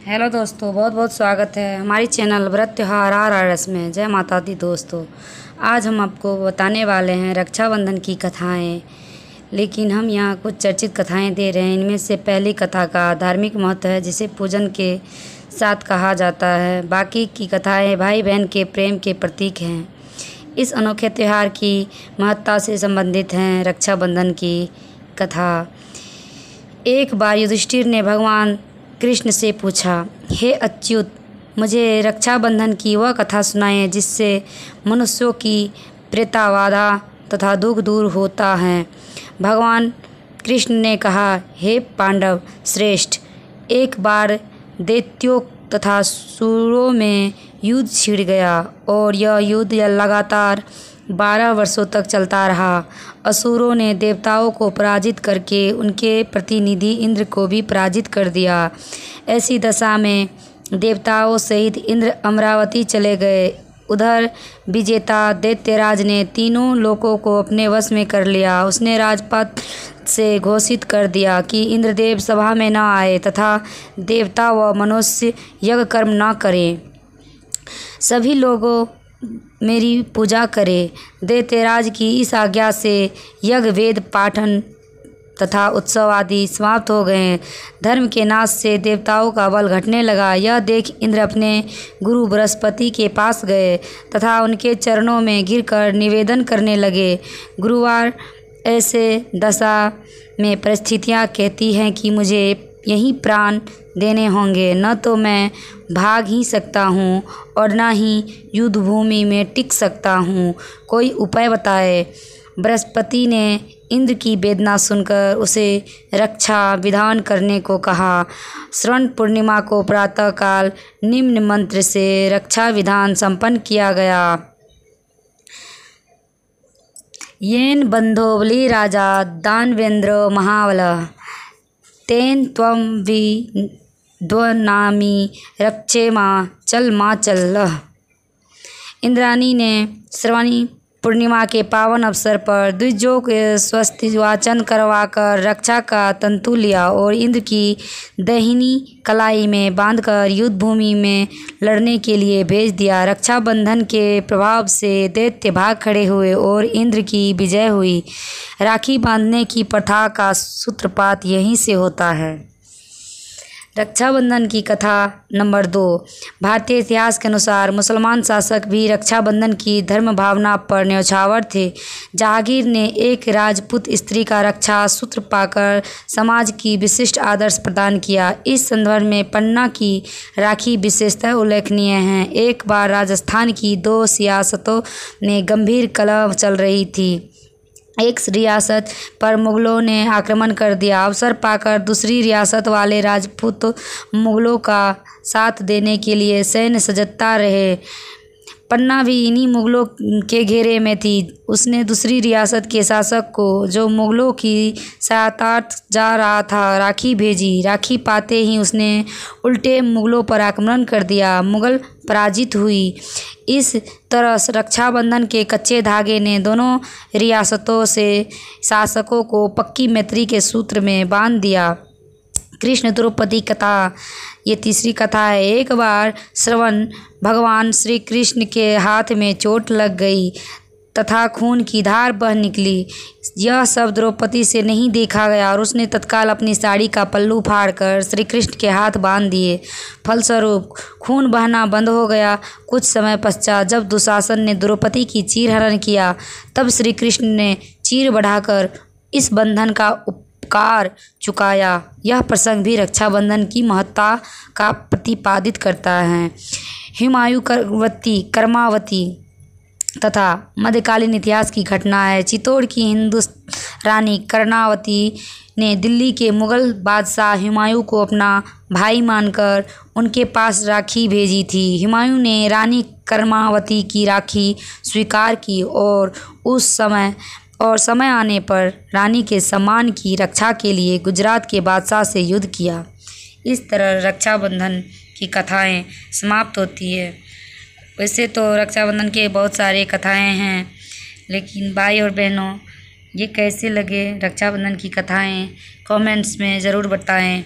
Hello दोस्तों, बहुत बहुत स्वागत है हमारी चैनल व्रत त्योहार RRS में। जय माता दी दोस्तों, आज हम आपको बताने वाले हैं रक्षाबंधन की कथाएं। लेकिन हम यहाँ कुछ चर्चित कथाएं दे रहे हैं। इनमें से पहली कथा का धार्मिक महत्व है, जिसे पूजन के साथ कहा जाता है। बाकी की कथाएं भाई बहन के प्रेम के प्रतीक हैं। इस अनोखे त्यौहार की महत्ता से संबंधित हैं रक्षाबंधन की कथा। एक बार युधिष्ठिर ने भगवान कृष्ण से पूछा, हे अच्युत, मुझे रक्षाबंधन की वह कथा सुनाएं जिससे मनुष्यों की प्रेताबाधा तथा दुख दूर होता है। भगवान कृष्ण ने कहा, हे पांडव श्रेष्ठ, एक बार दैत्यों तथा सुरों में युद्ध छिड़ गया और यह युद्ध लगातार 12 वर्षों तक चलता रहा। असुरों ने देवताओं को पराजित करके उनके प्रतिनिधि इंद्र को भी पराजित कर दिया। ऐसी दशा में देवताओं सहित इंद्र अमरावती चले गए। उधर विजेता दैत्यराज ने तीनों लोकों को अपने वश में कर लिया। उसने राजपथ से घोषित कर दिया कि इंद्रदेव सभा में न आए तथा देवता व मनुष्य यज्ञ कर्म न करें। सभी लोगों मेरी पूजा करें। दैत्यराज की इस आज्ञा से यज्ञ, वेद पाठन तथा उत्सव आदि समाप्त हो गए। धर्म के नाश से देवताओं का बल घटने लगा। यह देख इंद्र अपने गुरु बृहस्पति के पास गए तथा उनके चरणों में गिरकर निवेदन करने लगे। गुरुवार, ऐसे दशा में परिस्थितियाँ कहती हैं कि मुझे यहीं प्राण देने होंगे। न तो मैं भाग ही सकता हूँ और न ही युद्ध भूमि में टिक सकता हूँ। कोई उपाय बताए। बृहस्पति ने इंद्र की वेदना सुनकर उसे रक्षा विधान करने को कहा। श्रवण पूर्णिमा को प्रातःकाल निम्न मंत्र से रक्षा विधान संपन्न किया गया। येन बंधो बलि राजा दानवेंद्र महाबलः तेन त्वं विद्वनामि रक्षेमा चल माचल। इंद्राणी ने श्रवणी पूर्णिमा के पावन अवसर पर द्विजों के स्वस्ति वाचन करवाकर रक्षा का तंतु लिया और इंद्र की दाहिनी कलाई में बांधकर युद्ध भूमि में लड़ने के लिए भेज दिया। रक्षाबंधन के प्रभाव से दैत्य भाग खड़े हुए और इंद्र की विजय हुई। राखी बांधने की प्रथा का सूत्रपात यहीं से होता है। रक्षाबंधन की कथा नंबर 2। भारतीय इतिहास के अनुसार मुसलमान शासक भी रक्षाबंधन की धर्म भावना पर न्यौछावर थे। जहांगीर ने एक राजपूत स्त्री का रक्षा सूत्र पाकर समाज की विशिष्ट आदर्श प्रदान किया। इस संदर्भ में पन्ना की राखी विशेषतः उल्लेखनीय है। एक बार राजस्थान की 2 रियासतों में गंभीर कलह चल रही थी। एक रियासत पर मुगलों ने आक्रमण कर दिया। अवसर पाकर दूसरी रियासत वाले राजपूत मुगलों का साथ देने के लिए सैन्य सज्जता रहे। पन्ना भी इन्हीं मुगलों के घेरे में थी। उसने दूसरी रियासत के शासक को, जो मुगलों की सहायतार्थ जा रहा था, राखी भेजी। राखी पाते ही उसने उल्टे मुगलों पर आक्रमण कर दिया। मुगल पराजित हुई। इस तरह रक्षाबंधन के कच्चे धागे ने दोनों रियासतों से शासकों को पक्की मैत्री के सूत्र में बांध दिया। कृष्ण द्रौपदी कथा, ये तीसरी कथा है। एक बार श्रवण भगवान श्री कृष्ण के हाथ में चोट लग गई तथा खून की धार बह निकली। यह सब द्रौपदी से नहीं देखा गया और उसने तत्काल अपनी साड़ी का पल्लू फाड़कर श्री कृष्ण के हाथ बांध दिए। फलस्वरूप खून बहना बंद हो गया। कुछ समय पश्चात जब दुशासन ने द्रौपदी की चीरहरण किया, तब श्री कृष्ण ने चीर बढ़ाकर इस बंधन का उपकार चुकाया। यह प्रसंग भी रक्षाबंधन की महत्ता का प्रतिपादित करता है। हुमायूं कर्मावती तथा मध्यकालीन इतिहास की घटना है। चित्तौड़ की हिंदू रानी कर्णावती ने दिल्ली के मुगल बादशाह हुमायूं को अपना भाई मानकर उनके पास राखी भेजी थी। हुमायूं ने रानी कर्मावती की राखी स्वीकार की और समय आने पर रानी के सम्मान की रक्षा के लिए गुजरात के बादशाह से युद्ध किया। इस तरह रक्षाबंधन की कथाएं समाप्त होती है। वैसे तो रक्षाबंधन के बहुत सारे कथाएं हैं, लेकिन भाई और बहनों, ये कैसे लगे रक्षाबंधन की कथाएं कमेंट्स में ज़रूर बताएं।